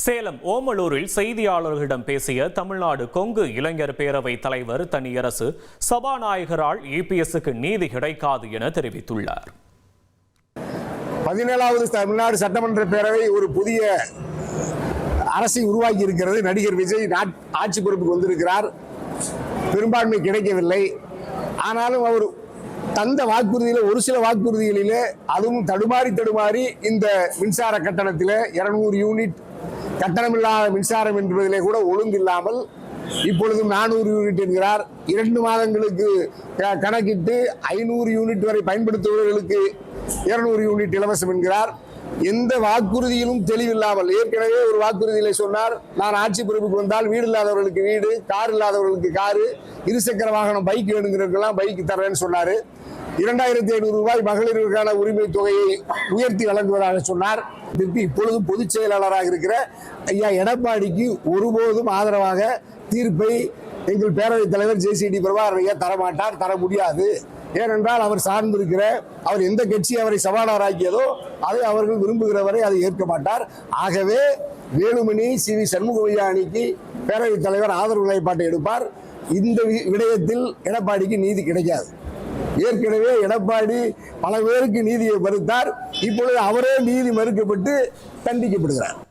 சேலம் ஓமலூரில் செய்தியாளர்களிடம் பேசிய தமிழ்நாடு கொங்கு இளைஞர் பேரவை தலைவர் தனியரசு சபாநாயகரால் இபிஎஸ்க்கு நீதி கிடைக்காது என தெரிவித்துள்ளார். 17வது தமிழ்நாடு சட்டமன்ற பேரவை ஒரு புதிய அரசை உருவாக்கி இருக்கிறது. நடிகர் விஜய் ஆட்சி பொறுப்புக்கு வந்திருக்கிறார். பெரும்பான்மை கிடைக்கவில்லை. ஆனாலும் அவர் தந்த வாக்குறுதியில ஒரு சில வாக்குறுதிகளிலே அதுவும் தடுமாறி இந்த மின்சார கட்டணத்தில் 200 யூனிட் கட்டணமில்லாத மின்சாரம் என்பதிலே கூட ஒழுங்கு இல்லாமல் இப்பொழுதும் 400 யூனிட் என்கிறார். 2 மாதங்களுக்கு கணக்கிட்டு 500 யூனிட் வரை பயன்படுத்துபவர்களுக்கு 200 யூனிட் இலவசம் என்கிறார். எந்த வாக்குறுதியிலும் தெளிவில்லாமல் ஏற்கனவே ஒரு வாக்குறுதியில சொன்னார், நான் ஆட்சி பொறுப்புக்கு வந்தால் வீடு இல்லாதவர்களுக்கு வீடு, கார் இல்லாதவர்களுக்கு காரு, இருசக்கர வாகனம் பைக் வேணுங்கிறதுக்கெல்லாம் பைக் தர்றேன்னு சொன்னாரு. 2500 ரூபாய் மகளிருக்கான உரிமை தொகையை உயர்த்தி வழங்குவதாக சொன்னார். இப்பொழுதும் பொதுச் செயலாளராக இருக்கிற ஐயா எடப்பாடிக்கு ஒருபோதும் ஆதரவாக தீர்ப்பை எங்கள் பேரவைத் தலைவர் ஜேசிடி பிரபாகர் ஐயா தரமாட்டார், தர முடியாது. ஏனென்றால் அவர் சார்ந்திருக்கிற அவர் எந்த கட்சி அவரை சபாநாயகராக்கியதோ அதை அவர்கள் விரும்புகிறவரை அதை ஏற்க மாட்டார். ஆகவே வேலுமணி சி.வி. சண்முகையா அணிக்கு பேரவைத் தலைவர் ஆதரவு நிலைப்பாட்டை எடுப்பார். இந்த விடயத்தில் எடப்பாடிக்கு நீதி கிடைக்காது. ஏற்கனவே எடப்பாடி பல பேருக்கு நீதியை மறுத்தார். இப்பொழுது அவரே நீதி மறுக்கப்பட்டு தண்டிக்கப்படுகிறார்.